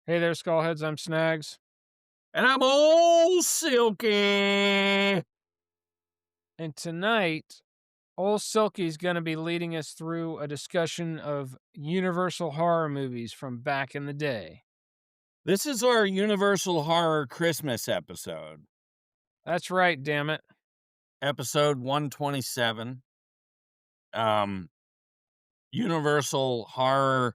Hey there, Skullheads. I'm Snags. And I'm Ol Silky. And tonight, Ol Silky is going to be leading us through a discussion of Universal horror movies from back in the day. This is our Universal Horror Christmas episode, That's right, damn it. episode 127. Um, Universal Horror,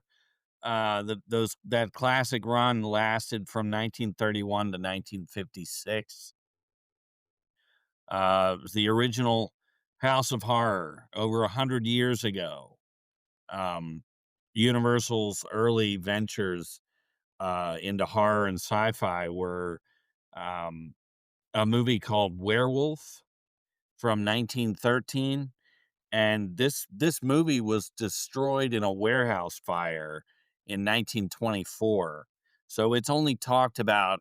that classic run lasted from 1931 to 1956. It was the original House of Horror over 100 years ago. Um, Universal's early ventures into horror and sci-fi were um, a movie called Werewolf from 1913, and this movie was destroyed in a warehouse fire in 1924. So it's only talked about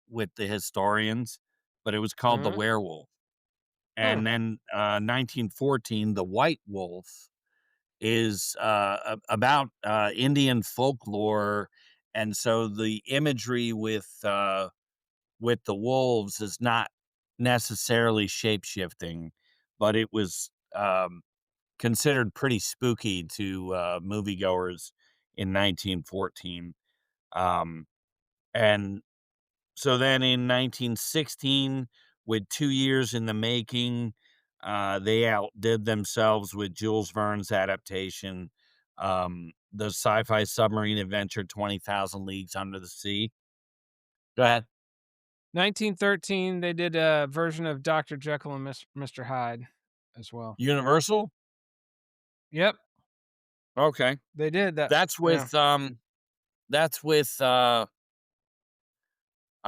with the historians, but it was called The Hmm. Werewolf. Huh. And then 1914, The White Wolf is about Indian folklore, and so the imagery with the wolves is not necessarily shape-shifting, but it was, considered pretty spooky to, moviegoers in 1914. Um, and so then in 1916, with 2 years in the making, they outdid themselves with Jules Verne's adaptation, the sci-fi submarine adventure 20,000 Leagues Under the Sea. Go ahead. 1913, they did a version of Dr. Jekyll and Mr. Hyde as well. Universal? Yep, Okay. they did that. That's Yeah. with, that's with, I'm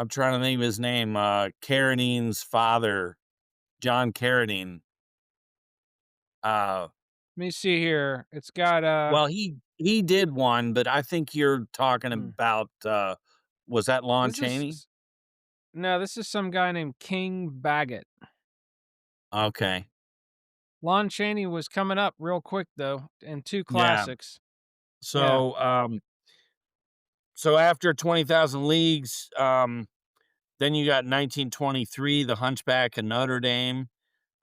trying to think of his name, Carradine's father, John Carradine. Uh, Let me see here. It's got, well, he did one, but I think you're talking hmm. about, was that Lon This is, Chaney? no, this is some guy named King Baggett. Okay. Lon Chaney was coming up real quick, though, in two Yeah. classics. Yeah. So, so after 20,000 Leagues, then you got 1923, The Hunchback of Notre Dame.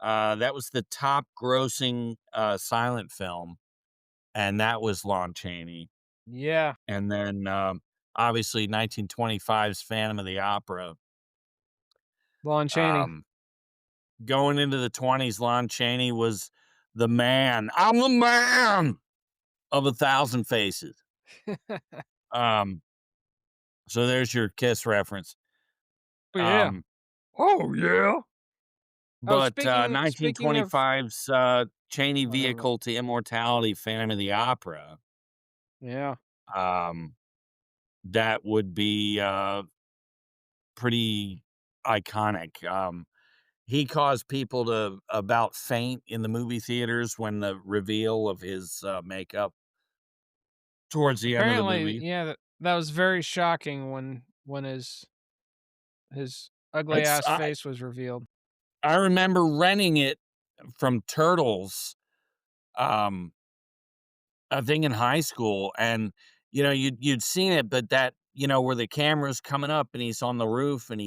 That was the top grossing, silent film, and that was Lon Chaney. Yeah. And then, obviously 1925's Phantom of the Opera. Lon Chaney. Um, Going into the 20s, Lon Chaney was the man. I'm the man of a thousand faces. Um, so there's your Kiss reference. Oh, yeah. Um, oh yeah. Oh, But speaking of 1925's Chaney oh, never mind. vehicle to immortality, Phantom of the Opera. Yeah. Um, that would be pretty iconic. He caused people to about faint in the movie theaters when the reveal of his makeup towards the end of the Apparently, movie. yeah, that was very shocking when his ugly It's ass face was revealed. I remember renting it from Turtles. Um, I think in high school, and you'd seen it, but that where the camera's coming up and he's on the roof, and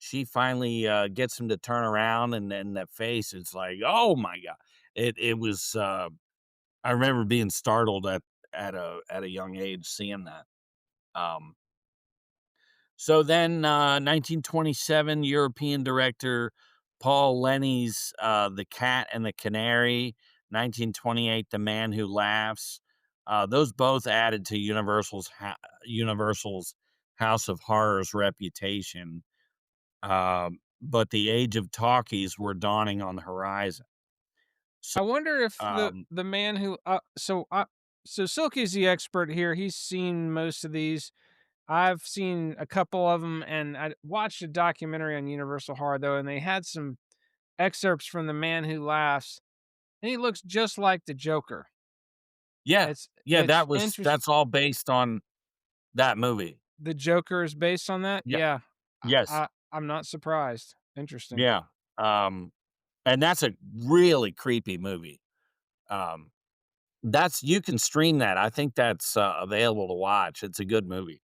she finally gets him to turn around, and then that face is like, oh my god! It was. I remember being startled at a young age seeing that. Um, so then, 1927, European director Paul Lenny's The Cat and the Canary, 1928, The Man Who Laughs. Those both added to Universal's House of Horrors reputation. But the age of talkies were dawning on the horizon. So, I wonder if the um, the man who so Silky's the expert here. He's seen most of these. I've seen a couple of them, and I watched a documentary on Universal Horror though, and they had some excerpts from The Man Who Laughs, and he looks just like the Joker. yeah, yeah, It's interest that's all based on that movie. The Joker is based on that? Yeah, Yeah. yes, I'm not surprised. Interesting. yeah. And that's a really creepy movie. That's you can stream that. I think that's available to watch. It's a good movie.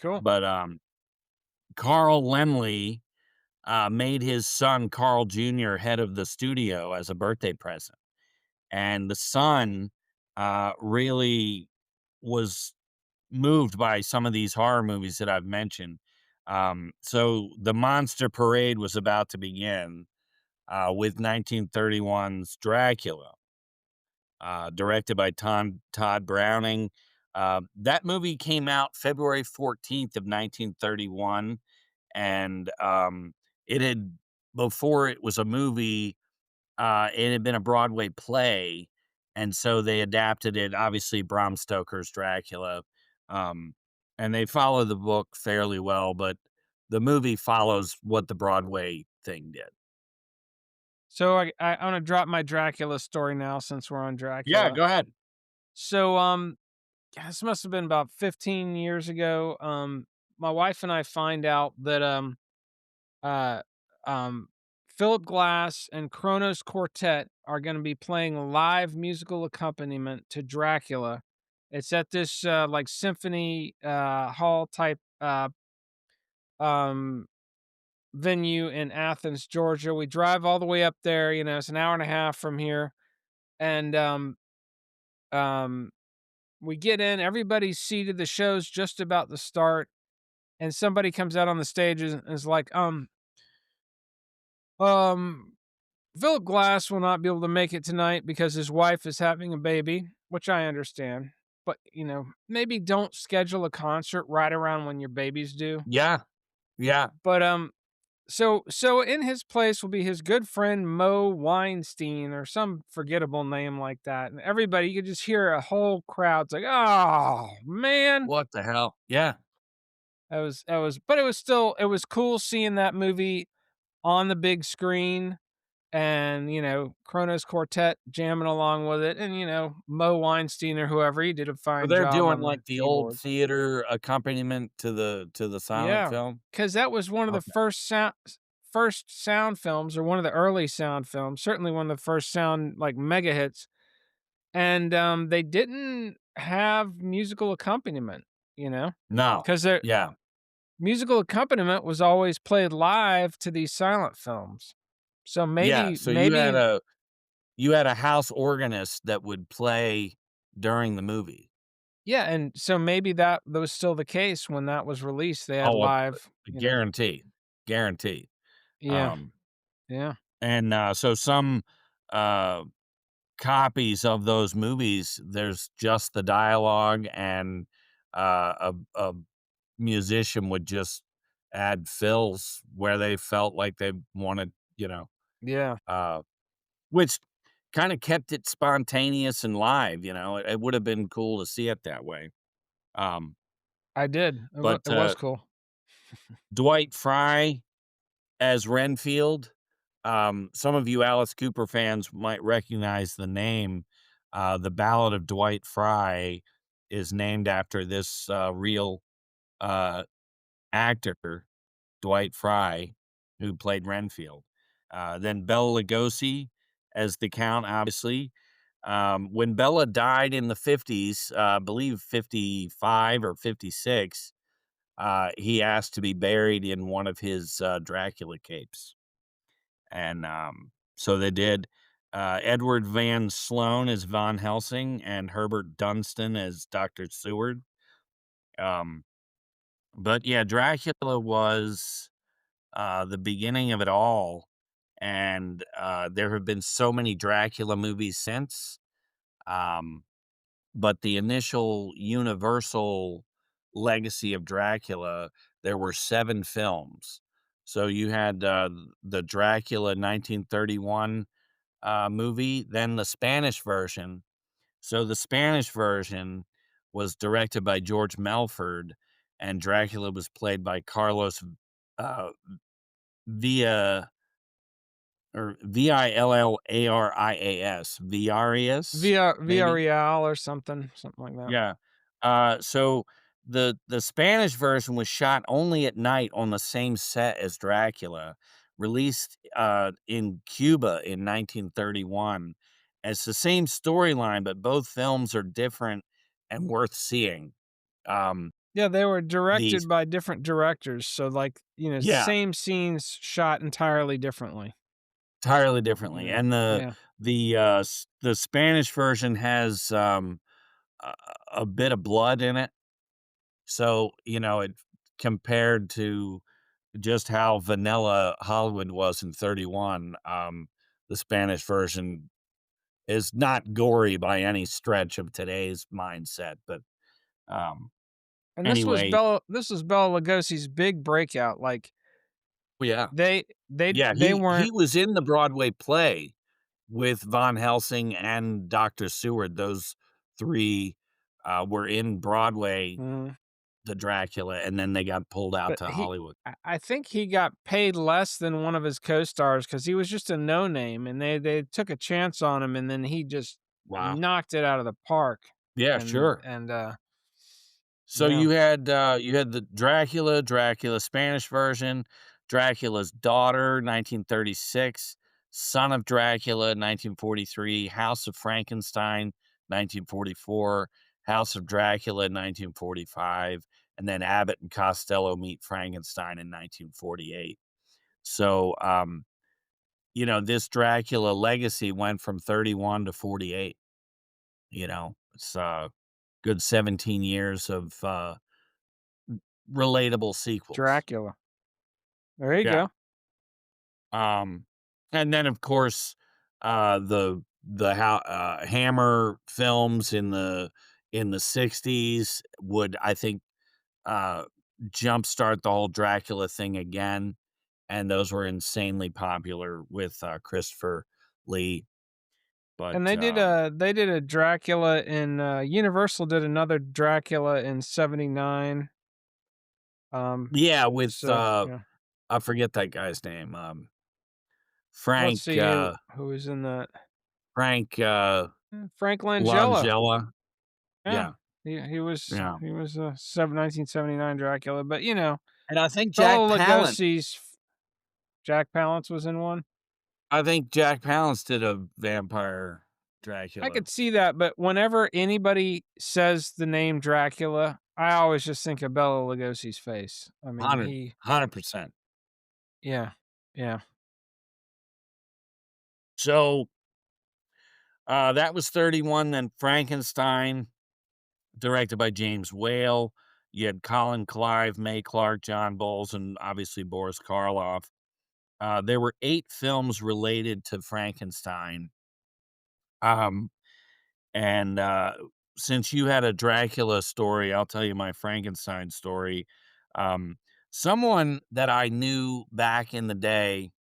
Cool. but, Carl Laemmle, made his son, Carl Jr., head of the studio as a birthday present, and the son, really was moved by some of these horror movies that I've mentioned. So the monster parade was about to begin, with 1931's Dracula, directed by Todd Browning. That movie came out February 14th of 1931, and it had before it was a movie, it had been a Broadway play, and so they adapted it. Obviously, Bram Stoker's Dracula, um, and they follow the book fairly well, but the movie follows what the Broadway thing did. So I wanna drop my Dracula story now since we're on Yeah, Dracula. go ahead. So, this must have been about 15 years ago. My wife and I find out that, uh, um, Philip Glass and Kronos Quartet are gonna be playing live musical accompaniment to Dracula. It's at this, like, symphony, hall type, um, venue in Athens, Georgia. We drive all the way up there, it's an hour and a half from here, and, um, we get in, everybody's seated, the show's just about to start, and somebody comes out on the stage and is like, um, Philip Glass will not be able to make it tonight because his wife is having a baby, which I understand. But, maybe don't schedule a concert right around when your baby's due. Yeah, yeah. But so in his place will be his good friend Mo Weinstein or some forgettable name like that. And everybody, you could just hear a whole crowd's like, "Oh, man." What the hell? Yeah. But it was cool seeing that movie on the big screen and, Kronos Quartet jamming along with it, and, Mo Weinstein or whoever, he did a So fine they're job doing on the like the old keyboards. theater accompaniment to the silent Yeah, film? because that was one of the Okay. first sound films or one of the early sound films, certainly one of the first sound, like, mega hits, and, they didn't have musical accompaniment, you know, No. because their Yeah. musical accompaniment was always played live to these silent films. So Yeah, maybe so maybe you had a house organist that would play during the movie. Yeah, and so maybe that was still the case when that was released, they had Oh, live, guaranteed, guaranteed. Yeah, Um, yeah, and, so some, uh, copies of those movies, there's just the dialogue and, a musician would just add fills where they felt like they wanted, yeah, uh, which kinda kept it spontaneous and live, it would have been cool to see it that way. Um, I did, but, it was cool. Dwight Frye as Renfield. Some of you Alice Cooper fans might recognize the name. The Ballad of Dwight Frye is named after this real uh, actor, Dwight Frye, who played Renfield. Then Bela Lugosi as the Count, obviously. When Bela died in the 50s, I believe 55 or 56, he asked to be buried in one of his Dracula capes. And, so they did. Edward Van Sloan as Von Helsing and Herbert Dunstan as Dr. Seward. Um, but yeah, Dracula was, the beginning of it all, and, there have been so many Dracula movies since, um, but the initial Universal legacy of Dracula, there were 7 films. So you had, the Dracula 1931 movie, then the Spanish version. So the Spanish version was directed by George Melford, and Dracula was played by Carlos uh, Villa or Villarias, Villarias, maybe. Villarreal or something like that. Yeah. So the Spanish version was shot only at night on the same set as Dracula, released in Cuba in 1931. It's the same storyline, but both films are different and worth seeing. Um, Yeah, they were These directed by different directors, so, like, Yeah, same scenes shot entirely differently. entirely differently, Yeah, and yeah. the Spanish version has, a a bit of blood in it, so, it compared to just how vanilla Hollywood was in '31, the Spanish version is not gory by any stretch of today's mindset, but, um, And anyway. This was Bela Lugosi's big breakout, like, Yeah. Yeah, they he weren't. was in the Broadway play with Von Helsing and Dr. Seward. Those 3, were in Broadway, Mhm. the Dracula, and then they got pulled out But to Hollywood. I think he got paid less than one of his co-stars because he was just a no name, and they took a chance on him, and then he just Wow. knocked it out of the park. Yeah, And sure. So yeah, you had the Dracula Spanish version, Dracula's Daughter, 1936, Son of Dracula, 1943, House of Frankenstein, 1944, House of Dracula, 1945, and then Abbott and Costello Meet Frankenstein in 1948. So, this Dracula legacy went from 31 to 48. It's good 17 years of relatable sequels. Dracula. There you Yeah. go. Um, and then of course, Hammer films in the '60s would, I think, uh, jumpstart the whole Dracula thing again, and those were insanely popular with Christopher Lee. And But they did a Dracula in Universal did another Dracula in '79. Um, yeah, with so yeah. I forget that guy's name. Let's Frank see who was in that. Frank Frank Langella. Langella. Yeah. Yeah, He yeah. was a 1979 Dracula, but And I think Bela Lugosi's Jack Palance was in one. Jack Palance did a vampire I Dracula. could see that, but whenever anybody says the name Dracula, I always just think of Bela Lugosi's face. I mean, 100%. yeah, yeah. So, that was '31, then Frankenstein, directed by James Whale. You had Colin Clive, May Clark, John Bowles, and obviously Boris Karloff. There were 8 films related to Frankenstein. Um, and, since you had a Dracula story, I'll tell you my Frankenstein story. Um, Someone that I knew back in the day,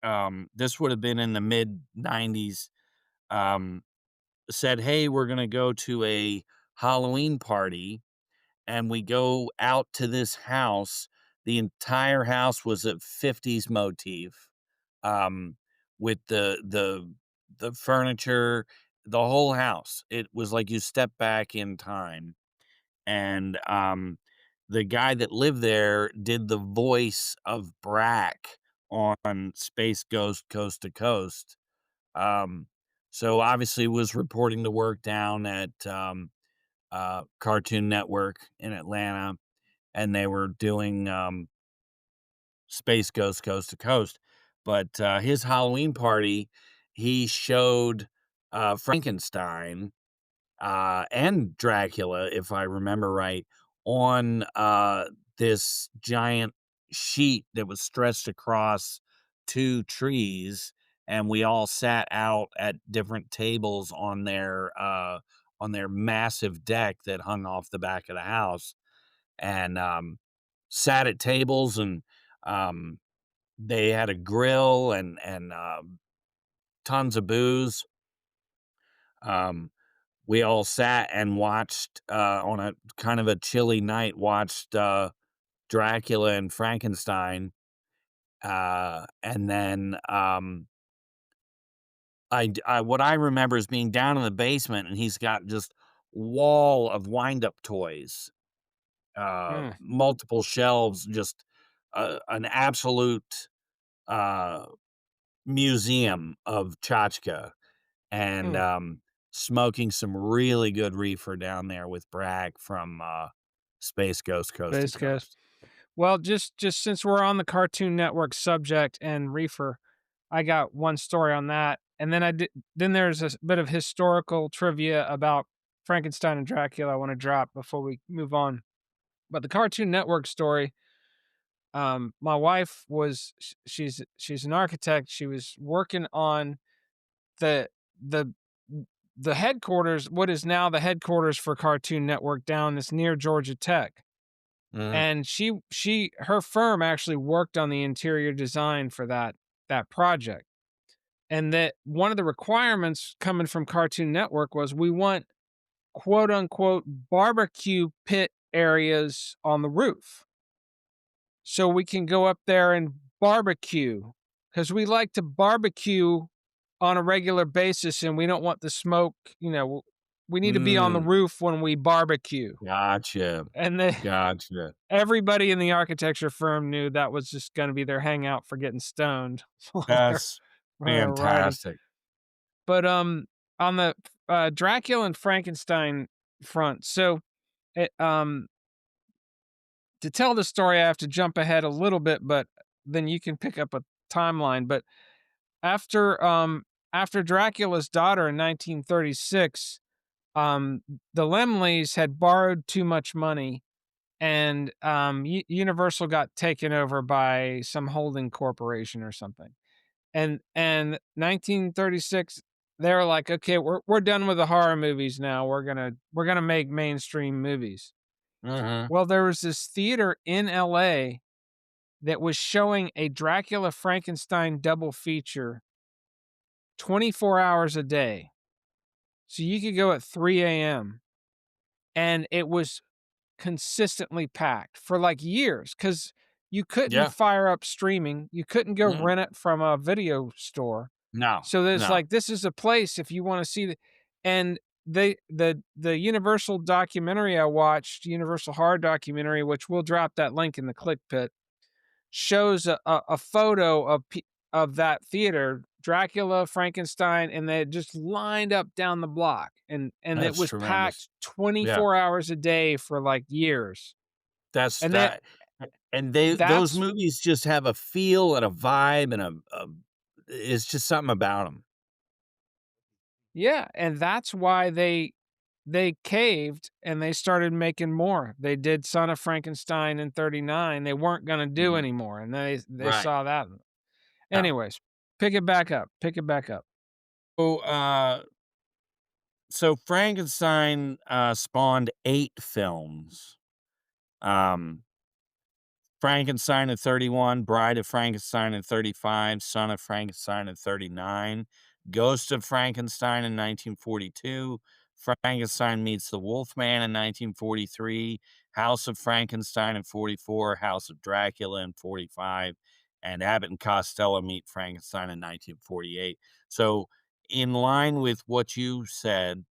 this would have been in the mid '90s, um, said, "Hey, we're gonna go to a Halloween party," and we go out to this house. The entire house was a '50s motif, um, with the furniture, the whole house. It was like you step back in time, and, the guy that lived there did the voice of Brack on Space Ghost Coast to Coast. Um, so obviously was reporting to work down at, Cartoon Network in Atlanta, and they were doing, Space Ghost Coast to Coast. But, his Halloween party, he showed, Frankenstein, and Dracula, if I remember right, on, this giant sheet that was stretched across 2 trees, and we all sat out at different tables on their massive deck that hung off the back of the house, and, sat at tables, and, um, they had a grill and tons of booze. Um, we all sat and watched, on a kind of a chilly night, watched, Dracula and Frankenstein, and then, what I remember is being down in the basement, and he's got just wall of wind-up toys, Mm, multiple shelves, just, an absolute, uh, museum of tchotchke, and, mm. smoking some really good reefer down there with Bragg from, Space Ghost Coast to Space Ghost. Coast. Well, just since we're on the Cartoon Network subject and Reefer, I got one story on that, and then there's a bit of historical trivia about Frankenstein and Dracula I wanna drop before we move on. But the Cartoon Network story, my wife was she's an architect, she was working on the the the headquarters what is now the headquarters for Cartoon Network down this near Georgia Tech. Mhm. And her firm actually worked on the interior design for that project. And that one of the requirements coming from Cartoon Network was we want quote unquote barbecue pit areas on the roof. So we can go up there and barbecue because we like to barbecue on a regular basis and we don't want the smoke, we need to be on the Mm, roof when we barbecue. gotcha, And they gotcha. Everybody in the architecture firm knew that was just gonna be their hangout for getting stoned That's while they're writing. fantastic. But, on the, Dracula and Frankenstein front, so, it, to tell the story, I have to jump ahead a little bit, but then you can pick up a timeline, but after, after Dracula's daughter in 1936, the Lemleys had borrowed too much money and Universal got taken over by some holding corporation or something. And 1936, they were like, okay, we're done with the horror movies now. We're gonna make mainstream movies. Mhm. Well, there was this theater in L.A. that was showing a Dracula Frankenstein double feature 24 hours a day. So you could go at 3 a.m. and it was consistently packed for, like, years because you couldn't Yeah. fire up streaming, you couldn't go Mm. rent it from a video store. No, So there's no. like, this is a place if you wanna see and the Universal documentary I watched, Universal Horror documentary, which we'll drop that link in the click pit, shows a photo of that theater, Dracula, Frankenstein, and they just lined up down the block, and it That's was tremendous. packed Yeah. 24 hours a day for, like, years. That's And that that and those that's movies just have a feel and a vibe and a it's just something about them. Yeah, and that's why they caved and they started making more. They did Son of Frankenstein in '39, they weren't gonna do Mhm. anymore, and they Right. saw that. Yeah. Anyways, pick it back up. So, so Frankenstein, spawned 8 films. Um, Frankenstein in 31, Bride of Frankenstein in 35, Son of Frankenstein in 39, Ghost of Frankenstein in 1942, Frankenstein Meets the Wolfman in 1943, House of Frankenstein in 44, House of Dracula in 45, and Abbott and Costello Meet Frankenstein in 1948. So, in line with what you said,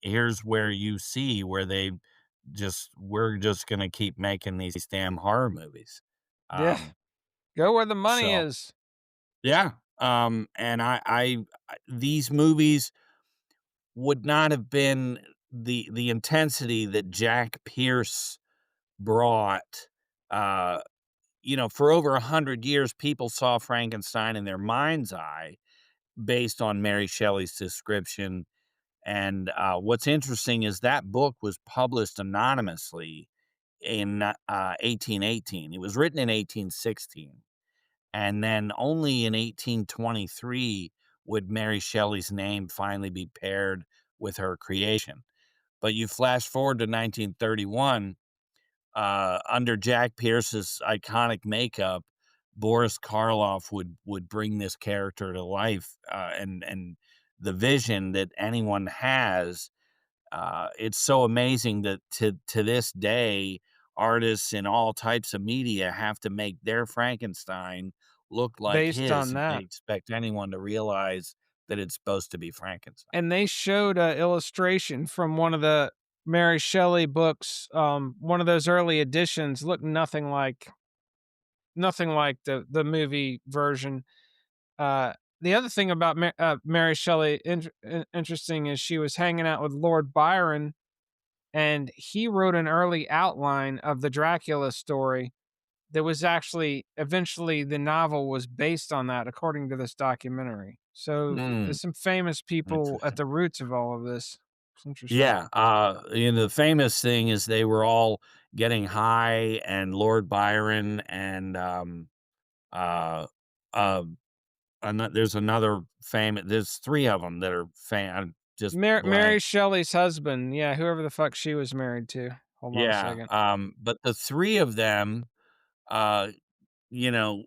here's where you see where they just we're just gonna keep making these damn horror movies. Yeah, Um, go where the money so is. yeah, and I these movies would not have been the intensity that Jack Pierce brought. Uh, for over 100 years, people saw Frankenstein in their mind's eye based on Mary Shelley's description. And what's interesting is that book was published anonymously in 1818. It was written in 1816. And then only in 1823 would Mary Shelley's name finally be paired with her creation. But you flash forward to 1931, under Jack Pierce's iconic makeup, Boris Karloff would bring this character to life, and the vision that anyone has, it's so amazing that to this day, artists in all types of media have to make their Frankenstein look like Based his on if they that. expect anyone to realize that it's supposed to be Frankenstein. And they showed a illustration from one of the Mary Shelley books, one of those early editions looked nothing like the movie version. Uh, the other thing about Mary Shelley interesting is she was hanging out with Lord Byron and he wrote an early outline of the Dracula story that was actually eventually the novel was based on that according to this documentary. So, Mm, there's some famous people at interesting. the roots of all of this. It's interesting. Yeah, the famous thing is they were all getting high, and Lord Byron and, uh, uh, there's another famous. There's 3 of them that are I'm just Mary blank. Shelley's husband, yeah, whoever the fuck she was married to. Hold on a Yeah, second. but the 3 of them, uh, you know,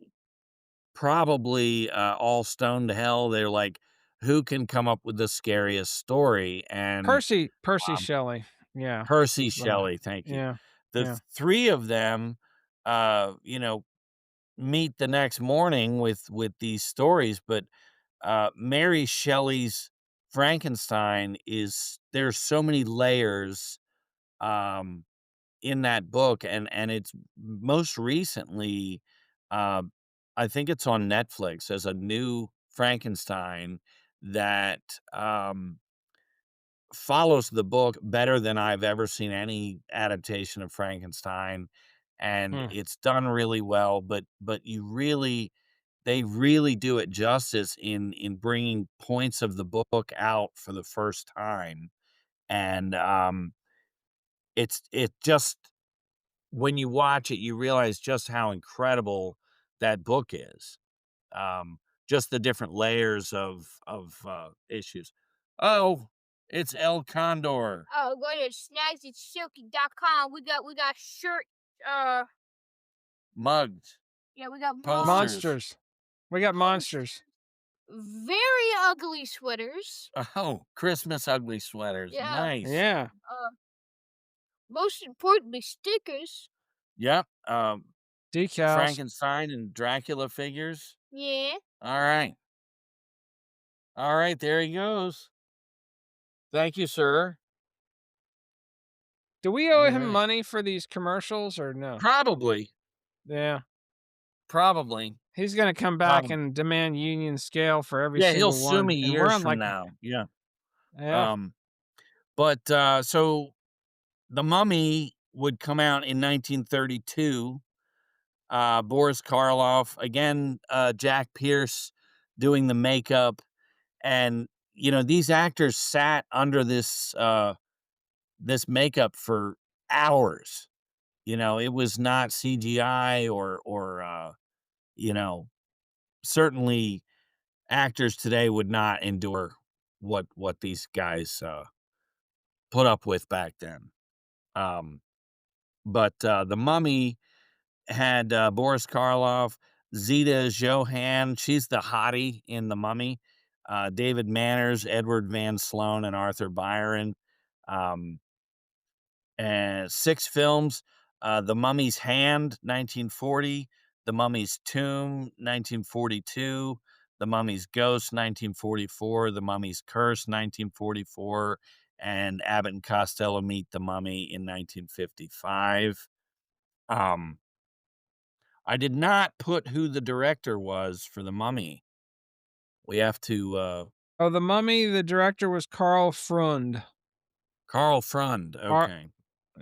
probably, all stoned to hell. They're like, "Who can come up with the scariest story?" And, Percy um Shelley. Yeah. Percy That's the Shelley, thank you. yeah, The yeah. 3 of them, meet the next morning with these stories, but, Mary Shelley's Frankenstein is there's so many layers, um, in that book, and it's most recently, uh, I think it's on Netflix as a new Frankenstein that, follows the book better than I've ever seen any adaptation of Frankenstein, and Hmm. it's done really well, but they really do it justice in bringing points of the book out for the first time, and, it just when you watch it, you realize just how incredible that book is, um, just the different layers of issues. Oh, it's El Condor. Oh, go to snagsandsilky.com. We got shirt. Uh, Mugs, yeah, we got mugs, posters. monsters. We got posters, Monsters. monsters. Very ugly sweaters. Oh, Christmas ugly sweaters. Yeah. Nice. Yeah. Most importantly, stickers. Yep. Decals. Frankenstein and Dracula figures. Yeah. All right. All right. There he goes. Thank you, sir. Do we All owe him right. money for these commercials or no? Probably. Yeah. Probably. He's gonna come back Probably. and demand union scale for every Yeah, he'll single sue me one, and we're years on, from like now. Yeah. yeah. Um, but so The Mummy would come out in 1932. Boris Karloff, again, Jack Pierce doing the makeup. And, these actors sat under this makeup for hours. It was not CGI or you know, certainly actors today would not endure what these guys put up with back then. Um, but The Mummy had Boris Karloff, Zita Johann, she's the hottie in The Mummy, David Manners, Edward Van Sloan, and Arthur Byron. Um, and 6 films, The Mummy's Hand, 1940, The Mummy's Tomb, 1942, The Mummy's Ghost, 1944, The Mummy's Curse, 1944, and Abbott and Costello Meet the Mummy in 1955. Um, I did not put who the director was for The Mummy. We have to, Oh, The Mummy, the director was Karl Freund. Carl Frund, R okay.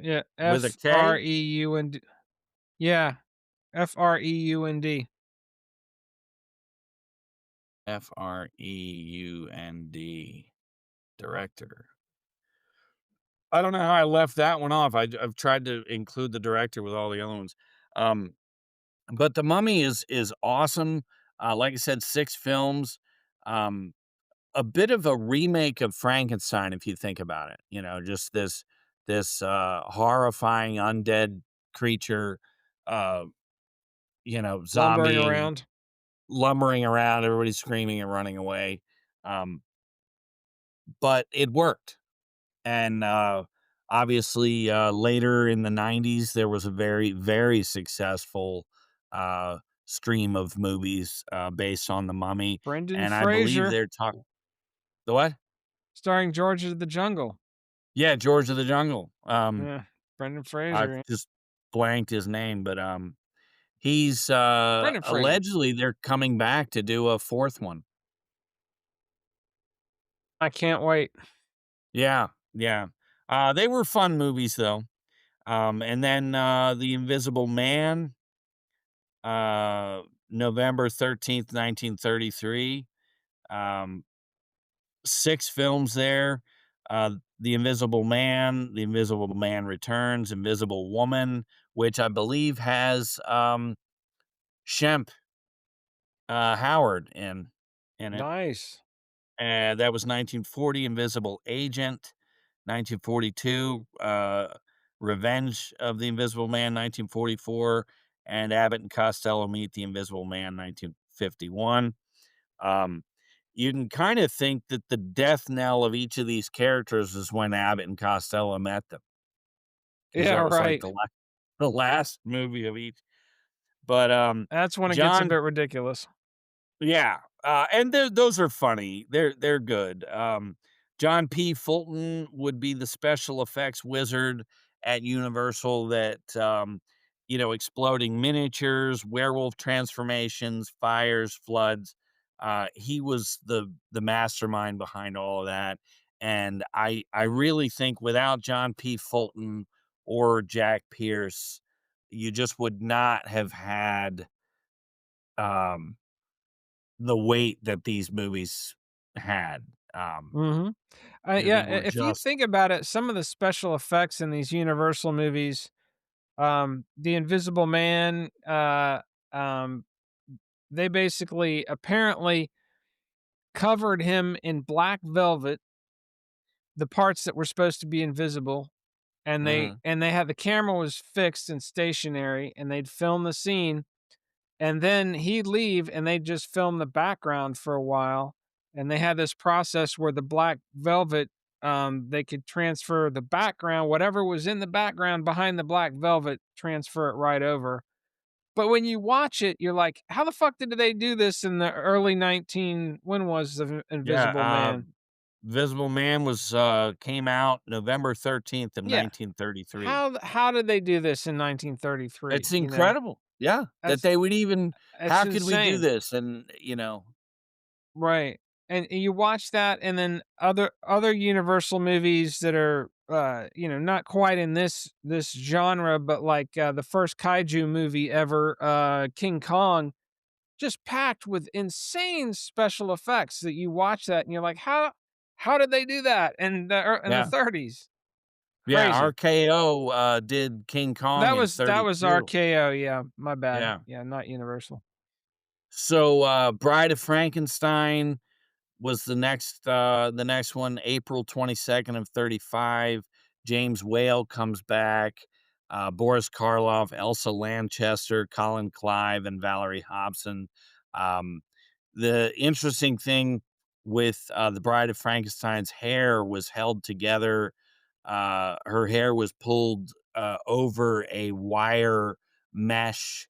yeah, With a K? Freund. Yeah, Freund. Freund, director. I don't know how I left that one off. I've tried to include the director with all the other ones. Um, but The Mummy is awesome. Like I said, 6 films. Um, a bit of a remake of Frankenstein, if you think about it. Just this horrifying undead creature, uh, Lumbering zombieing, around. lumbering around, everybody's screaming and running away. Um, but it worked. And, obviously, later in the '90s, there was a very, very successful, uh, stream of movies, based on The Mummy, Brendan and I believe Fraser, they're talking. The what? starring George of the Jungle. Yeah, George of the Jungle. Yeah, Brendan I've Fraser, yeah. just blanked his name, but, he's, Brendan Fraser. allegedly, they're coming back to do a 4th one. I can't wait. Yeah, yeah. They were fun movies though. And then, The Invisible Man, uh, November 13th, 1933. Um, 6 films there. The Invisible Man, The Invisible Man Returns, Invisible Woman, which I believe has, Shemp, Howard in it. Nice. And that was 1940, Invisible Agent. 1942, Revenge of the Invisible Man, 1944, and Abbott and Costello Meet the Invisible Man, 1951. Um, you can kind of think that the death knell of each of these characters is when Abbott and Costello met them, because Yeah, that was like right. the last movie of each. But That's when it gets a John bit ridiculous. Yeah, and those are funny. They're good. John P. Fulton would be the special effects wizard at Universal that, exploding miniatures, werewolf transformations, fires, floods. He was the mastermind behind all of that, and I really think without John P. Fulton or Jack Pierce, you just would not have had, um the weight that these movies had. Mhm. Yeah, They were if you just think about it, some of the special effects in these Universal movies, The Invisible Man, um, they basically apparently covered him in black velvet, the parts that were supposed to be invisible, and they mhm, and they had the camera was fixed and stationary, and they'd film the scene, and then he'd leave, and they'd just film the background for a while, and they had this process where the black velvet, they could transfer the background, whatever was in the background behind the black velvet, transfer it right over. But when you watch it, you're like, "How the fuck did they do this in the early 19" when was the yeah, Invisible Man? Visible Man was, came out November 13th of Yeah. 1933. How did they do this in 1933, It's you know? incredible. Yeah, that That's they would even that's how could we do insane. this? And, Right. And you watch that, and then other Universal movies that are, not quite in this genre, but like, the first kaiju movie ever, King Kong, just packed with insane special effects that you watch that and you're like, "How did they do that in the yeah, '30s?" yeah, Crazy. RKO, did King Kong in That was '32. RKO, yeah, my bad. Yeah. Yeah, not Universal. So, Bride of Frankenstein was the next one, April 22nd of '35. James Whale comes back, Boris Karloff, Elsa Lanchester, Colin Clive, and Valerie Hobson. Um, the interesting thing with, The Bride of Frankenstein's hair was held together. Her hair was pulled, over a wire mesh,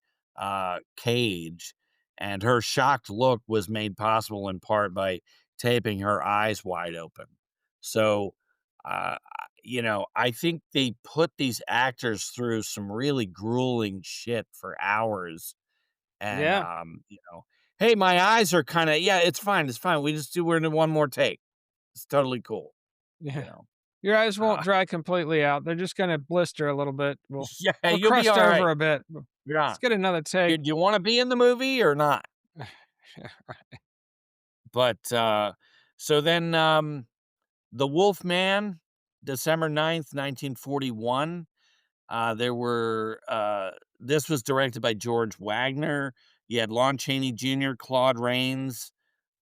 cage, and her shocked look was made possible in part by taping her eyes wide open. So, I think they put these actors through some really grueling shit for hours. And, Yeah. hey, my eyes are kind of, yeah, it's fine. It's fine. We're in one more take. It's totally cool. You Yeah. know, Your eyes won't uh, dry completely out. They're just gonna blister a little bit. yeah, We'll you'll be crust all over right. a bit. Yeah. Let's get another take. Do you want to be in the movie or not? Yeah, right. But, so then, The Wolf Man, December 9th, 1941. This was directed by George Wagner. You had Lon Chaney Jr., Claude Rains,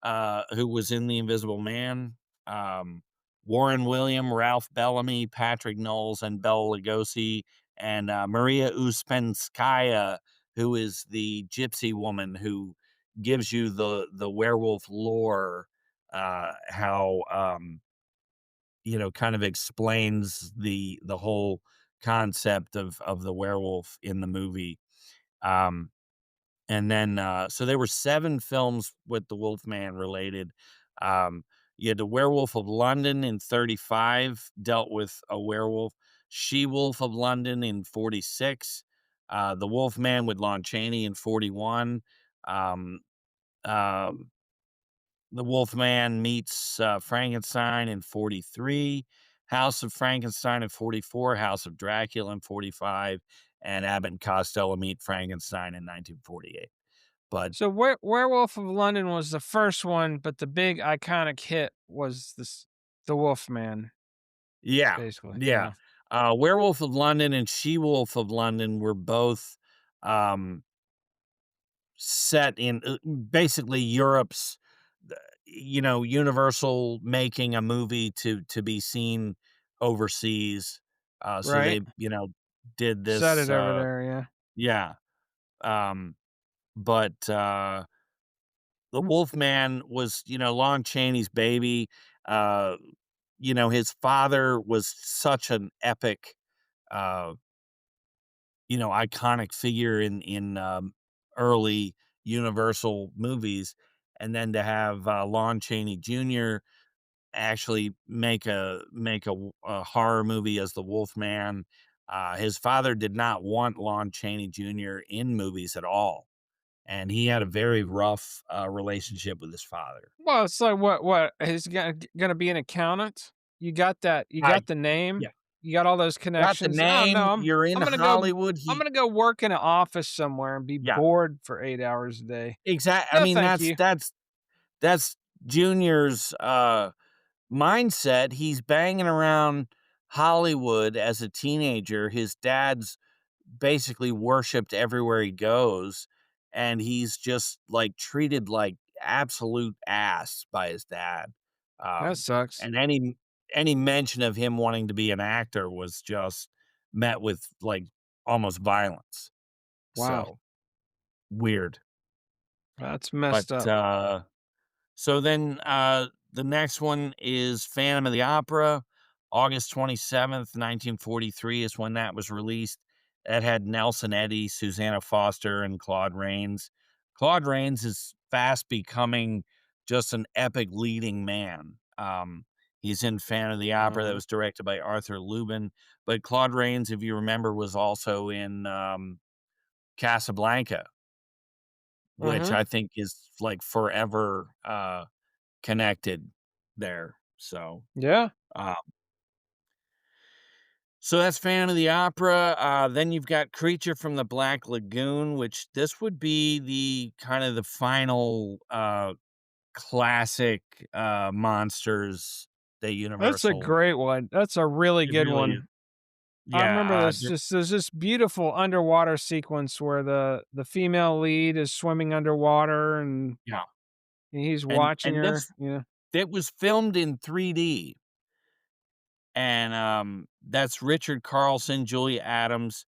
who was in The Invisible Man, um, Warren William, Ralph Bellamy, Patrick Knowles, and Bela Lugosi, and, Maria Uspenskaya, who is the gypsy woman who gives you the werewolf lore, how, kind of explains the whole concept of the werewolf in the movie. Um, and then, so there were 7 films with the Wolfman related. Um, you had The Werewolf of London in '35, dealt with a werewolf. She-Wolf of London in '46. The Wolfman with Lon Chaney in '41. Um, um, the Wolfman meets, Frankenstein in '43. House of Frankenstein in 44, House of Dracula in 45, and Abbott and Costello Meet Frankenstein in 1948. But So Werewolf of London was the first one, but the big iconic hit was the Wolfman, yeah, basically. yeah. Yeah. Werewolf of London and She-Wolf of London were both, um, set in, basically Europe's, Universal making a movie to be seen overseas. So Right. they, did Set this, it over there, yeah. yeah. Um, but, the Wolfman was, Lon Chaney's baby. Uh, his father was such an epic, uh, iconic figure in early Universal movies, and then to have, Lon Chaney Jr. actually make a horror movie as the Wolfman. His father did not want Lon Chaney Jr. in movies at all, and he had a very rough, relationship with his father. Well, it's like what he's gonna be an accountant? You I got the name, Yeah. you got all those Got the connections. Oh, no, name, you're in I'm gonna go Hollywood, I'm he gonna go work in an office somewhere and be yeah, bored for 8 hours a day. I No, mean, thank that's you. that's Junior's, mindset. He's banging around Hollywood as a teenager. His dad's basically worshipped everywhere he goes, and he's just, like, treated like absolute ass by his dad. That Um, sucks. and any mention of him wanting to be an actor was just met with, like, almost violence. Wow, So, weird. that's But, messed up. so then, the next one is Phantom of the Opera. August 27th, 1943 is when that was released. That had Nelson Eddy, Susanna Foster, and Claude Rains. Claude Rains is fast becoming just an epic leading man. He's in Phantom of the Opera that Mhm, was directed by Arthur Lubin, but Claude Rains, if you remember, was also in, Casablanca, which mhm. I think is, like, forever, connected there. Yeah, Uh, so that's Phantom of the Opera. Then you've got Creature from the Black Lagoon, which this would be the kind of the final, classic, monsters that that's a Universal great one. That's a really it good really is. one. I Yeah, remember there's this beautiful underwater sequence where the female lead is swimming underwater and yeah, he's and watching and her, this you know? it was filmed in 3D, and, that's Richard Carlson, Julia Adams.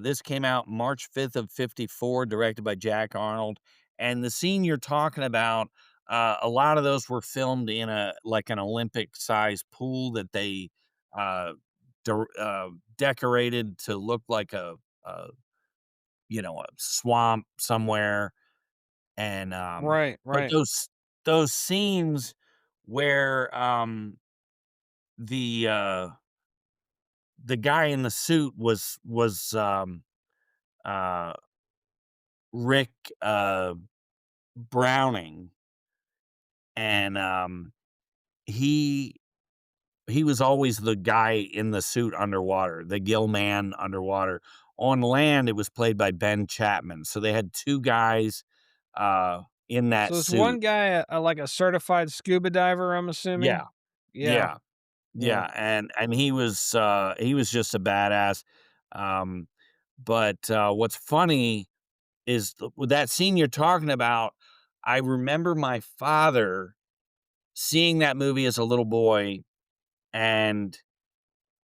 This came out March 5th of '54, directed by Jack Arnold, and the scene you're talking about, a lot of those were filmed in an Olympic-sized pool that they, uh, der decorated to look like a swamp somewhere, and, Right, but right. those scenes where, the, uh the guy in the suit was uh Rick, Browning, and, he he was always the guy in the suit underwater, the gill man underwater. On land, it was played by Ben Chapman, so they had 2 guys, in that So is one suit. guy like a certified scuba diver, I'm Yeah, assuming? Yeah, yeah, yeah. yeah, and he was just a badass. Um, but, what's funny is with that scene you're talking about, I remember my father seeing that movie as a little boy and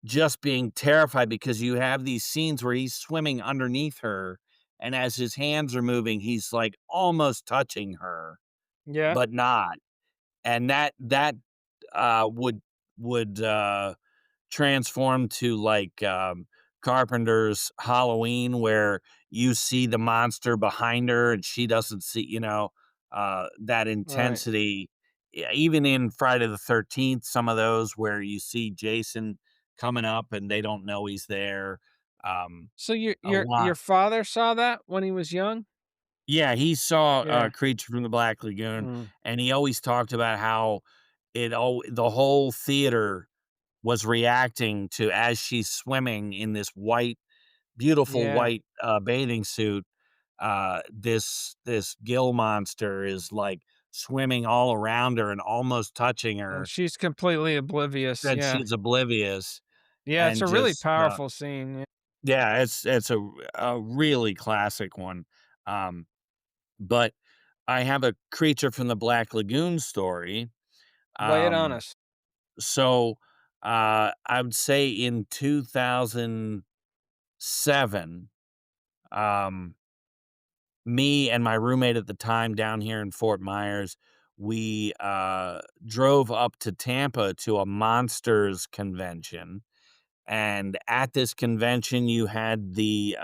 just being terrified because you have these scenes where he's swimming underneath her, and as his hands are moving, he's, like, almost touching her, Yeah, but not, and that, would would, transformed to, like, Carpenter's Halloween, where you see the monster behind her and she doesn't see, that right. intensity. Even in Friday the 13th, some of those where you see Jason coming up and they don't know he's there. So A lot. your father saw that when he was young? Yeah, he saw, Yeah. Creature from the Black Lagoon, Mm. and he always talked about how the whole theater was reacting to as she's swimming in this white beautiful Yeah. white, bathing suit, this gill monster is, like, swimming all around her and almost touching And her, she's completely oblivious, and yeah. she's oblivious Yeah, it's and a really just, powerful scene, yeah. yeah, it's a really classic one, um, but I have a Creature from the Black Lagoon story, Lay it on um, us. so, I would say in 2007, um me and my roommate at the time down here in Fort Myers, we drove up to Tampa to a monsters convention. And at this convention, you had the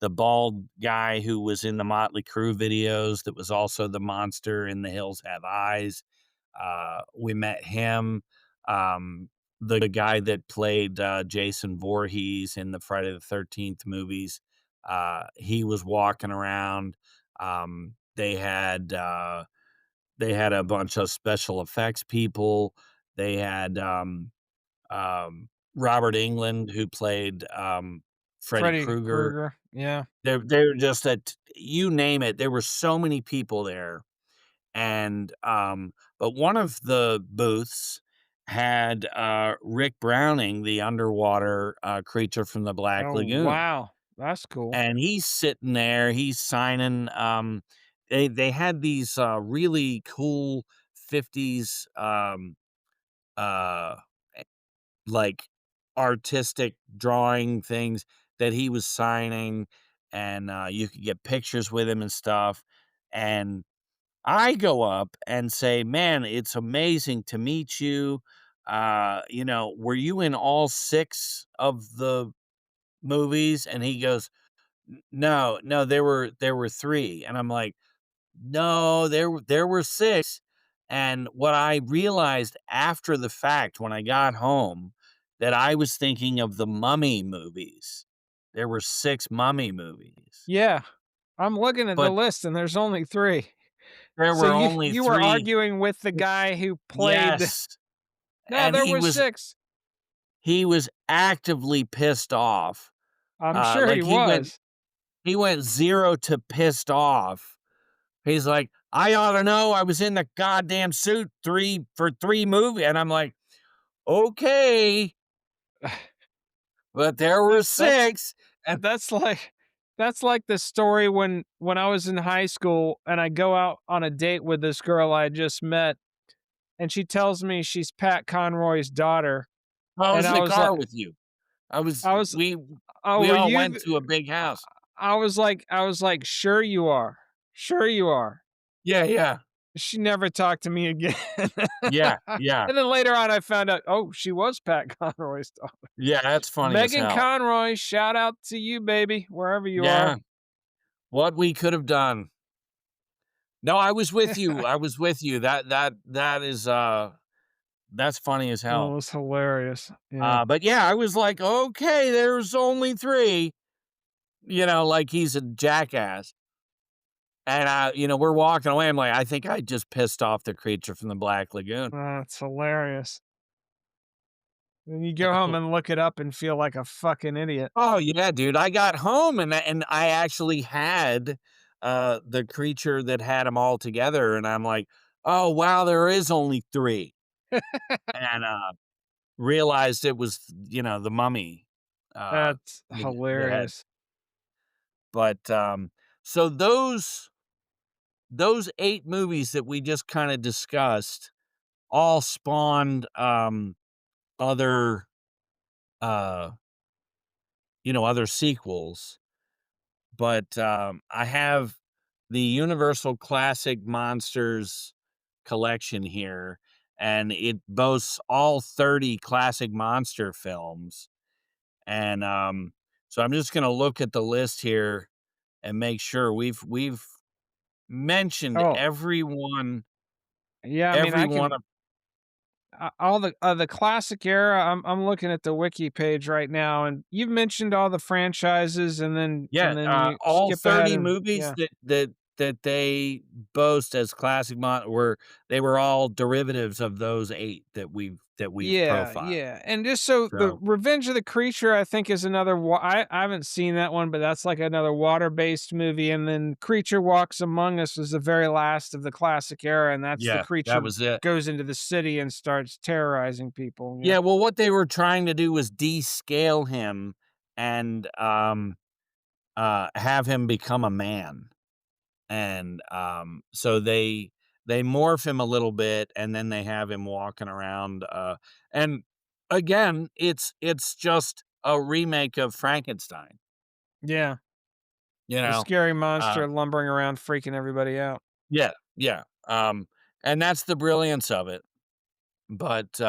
bald guy who was in the Motley Crue videos that was also the monster in The Hills Have Eyes. We met him. Um, the guy that played Jason Voorhees in the Friday the 13th movies, he was walking around. They had a bunch of special effects people. They had Robert England who played Freddy Freddy Krueger. Krueger, yeah. They're just that you name it. There were so many people there, and, but one of the booths had, Rick Browning, the underwater, creature from the Black Oh, Lagoon, wow. That's cool. and he's sitting there, he's signing, they had these, really cool 50s, uh, like, artistic drawing things that he was signing, and, you could get pictures with him and stuff, and I go up and say, "Man, it's amazing to meet you. Were you in all 6 of the movies?" And he goes, No, no, there were 3." And I'm like, "No, there were 6." And what I realized after the fact when I got home, that I was thinking of the Mummy movies. There were 6 Mummy movies, Yeah. I'm looking at the but list and there's only 3. there So were you only you were 3. arguing with the guy who played. Yes. No, And there was 6. he was actively pissed off. I'm sure he Like, was. he went 0 to pissed off. He's like, "I ought to know I was in the goddamn suit 3 movie," and I'm like, "Okay, but there were That's 6." And that's like that's like the story when I was in high school and I go out on a date with this girl I just met, and she tells me she's Pat Conroy's daughter, I and was in the car with you. I was "Oh, we were all you went th" to a big house. I was like, "Sure you are. Sure you are." Yeah, yeah. She never talked to me again. Yeah, yeah. And then later on, I found out, oh, she was Pat Conroy's daughter. Yeah, that's funny as Megan hell. Conroy, shout out to you, baby, wherever you are. Yeah, what we could have done. No, I was with you, I was with you. That is, that's funny as Oh, it hell. was hilarious. Yeah. But yeah, I was like, "Okay, there's only 3." Like he's a jackass. And, we're walking away, I'm like, "I think I just pissed off the creature from the Black Lagoon." It's hilarious. And you go home and look it up and feel like a fucking idiot. Oh, yeah, dude, I got home and I actually had, the creature that had them all together, and I'm like, "Oh, wow, there is only 3." And, realized it was, the mummy, That's that had hilarious. but, so those 8 movies that we just kinda discussed all spawned, other, uh, other sequels, but, I have the Universal Classic Monsters collection here, and it boasts all 30 classic monster films, and, so I'm just gonna look at the list here and make sure we've mentioned Oh, yeah, I mean, every I one can of all the classic era, I'm looking at the wiki page right now, and you've mentioned all the franchises, and then yeah, you all skip ahead 30 and movies yeah. that they boast as classic were they were all derivatives of those 8 that we've Yeah, profiled. yeah, and just so the So, Revenge of the Creature, I think, is another I haven't seen that one, but that's like another water-based movie, and then Creature Walks Among Us was the very last of the classic era, and that's the yeah, that creature was it. goes into the city and starts terrorizing people, yeah. Yeah, well, what they were trying to do was descale him and, have him become a man. And, so they morph him a little bit, and then they have him walking around, and again, it's just a remake of Frankenstein, Yeah, you the know? scary Uh, monster lumbering around freaking everybody out. yeah, yeah, and that's the brilliance of it, but,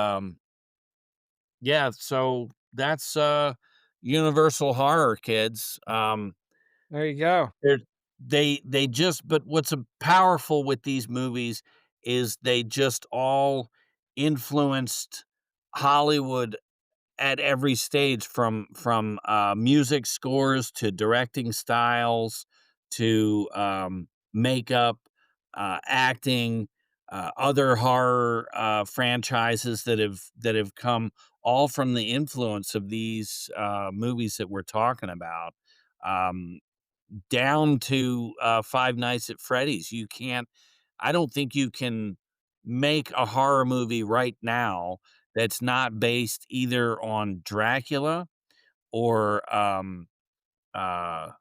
yeah, so that's, universal horror, kids. There you go. They're they just but what's, powerful with these movies is they just all influenced Hollywood at every stage from music scores to directing styles to, makeup, acting, other horror, franchises that have come all from the influence of these, movies that we're talking about. Um, Down to, Five Nights at Freddy's. I don't think you can make a horror movie right now that's not based either on Dracula or, uh,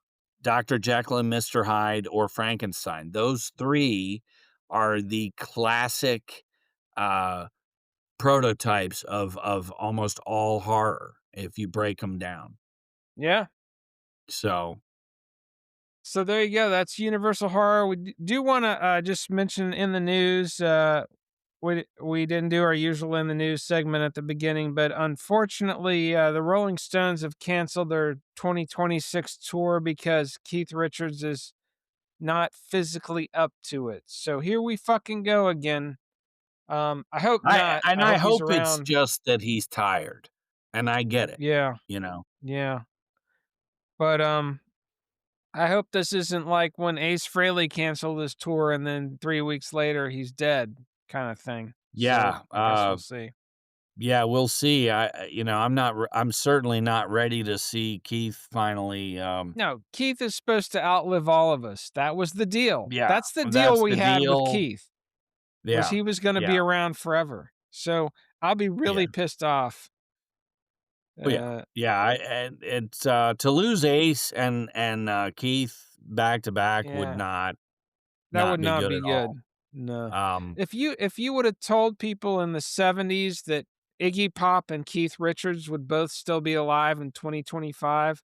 Dr. Jekyll and Mr. Hyde or Frankenstein. Those 3 are the classic, uh, prototypes of almost all horror if you break them down. Yeah. So, So there you go. That's Universal Horror. We do want to just mention in the news. We didn't do our usual in the news segment at the beginning, but unfortunately, the Rolling Stones have canceled their 2026 tour because Keith Richards is not physically up to it. So here we fucking go again. I hope not. I I hope he's hope it's around. just that he's tired, and I get it, Yeah, you know? yeah. But I hope this isn't like when Ace Frehley canceled his tour and then 3 weeks later he's dead kind of thing. So Yeah, I guess we'll see. yeah, we'll see. I'm certainly not ready to see Keith finally, No, Keith is supposed to outlive all of us. That was the deal. yeah, That's the deal that's we the had with deal. Keith, was Yeah, he was gonna be yeah, around forever. So I'll be yeah. really pissed off. Oh, yeah, Uh, yeah, and it's, to lose Ace and, Keith back to back would yeah, that would not be not good be at good. all. No. Um, If you would have told people in the '70s that Iggy Pop and Keith Richards would both still be alive in 2025,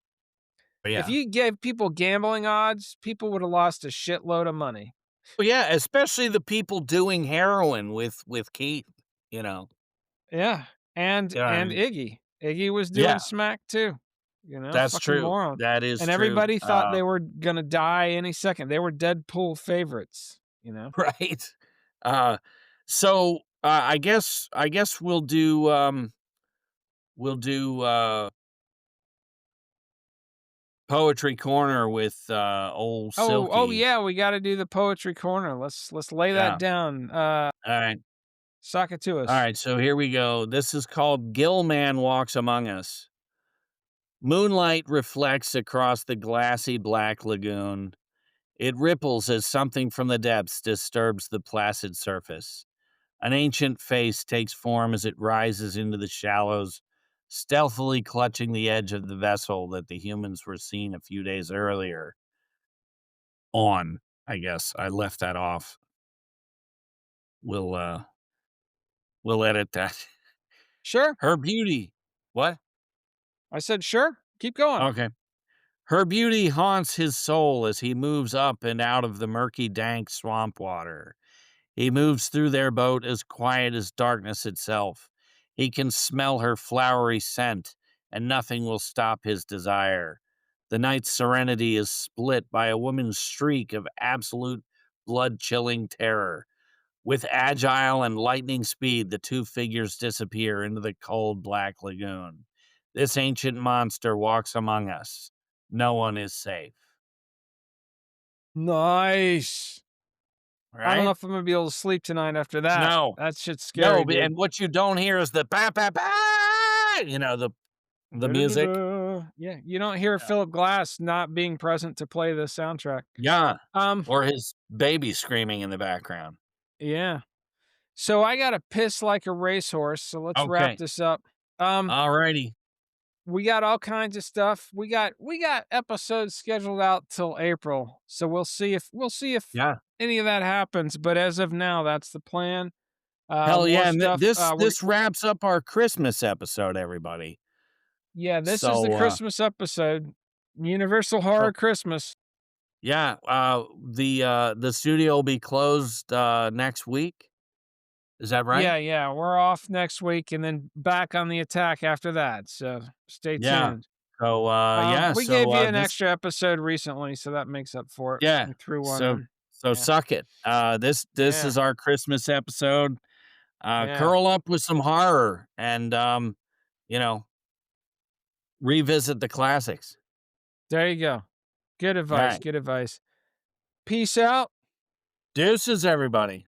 but if yeah. you gave people gambling odds, people would have lost a shitload of money. Well, yeah, especially the people doing heroin with Keith, you know? Yeah, and You know what I and mean? Iggy. Iggy was doing Yeah. smack too, That's fucking true. moron. That is And true. everybody thought they were gonna die any second. They were Deadpool favorites, you know? Right? Uh, so, I guess we'll do, Poetry Corner with, Ol Oh, Silky. yeah, we gotta do the poetry corner. Let's lay that Yeah. down. Alright. Sock it to us. Alright, so here we go. This is called Gillman Walks Among Us. Moonlight reflects across the glassy black lagoon. It ripples as something from the depths disturbs the placid surface. An ancient face takes form as it rises into the shallows, stealthily clutching the edge of the vessel that the humans were seen a few days earlier on. I guess I left that off. We'll we'll edit that. Sure. Her beauty. What? I said, "Sure. Keep going." Okay. Her beauty haunts his soul as he moves up and out of the murky, dank swamp water. He moves through their boat as quiet as darkness itself. He can smell her flowery scent, and nothing will stop his desire. The night's serenity is split by a woman's shriek of absolute blood chilling terror. With agile and lightning speed, the two figures disappear into the cold black lagoon. This ancient monster walks among us. No one is safe. Nice. I don't know right? if I'm gonna be able to sleep tonight after that. No, That shit's no, scary, b dude. and what you don't hear is the "ba ba ba," the music. Da-da-da-da. Yeah, you don't hear Yeah. Philip Glass not being present to play the soundtrack. Yeah, Um, or his baby screaming in the background. yeah. So I gotta piss like a racehorse, so let's wrap Okay, this up. Um, alrighty. we got all kinds of stuff. We got episodes scheduled out till April, so we'll see if Yeah. any of that happens. But as of now, that's the plan. Hell More yeah, and stuff. We're this wraps up our Christmas episode, everybody. Yeah, this is the So, Christmas episode. Universal Horror so Christmas. yeah, the studio will be closed, next week. Is that right? Yeah, yeah, we're off next week and then back on the attack after that. So stay Yeah. tuned. So, yeah, We gave you an this extra episode recently, so that makes up for it. yeah, We threw one so in. Yeah, suck it. This yeah, is our Christmas episode. yeah. Curl up with some horror and, you know, revisit the classics. There you go. Good advice. Alright. Good advice. Peace out. Deuces, everybody.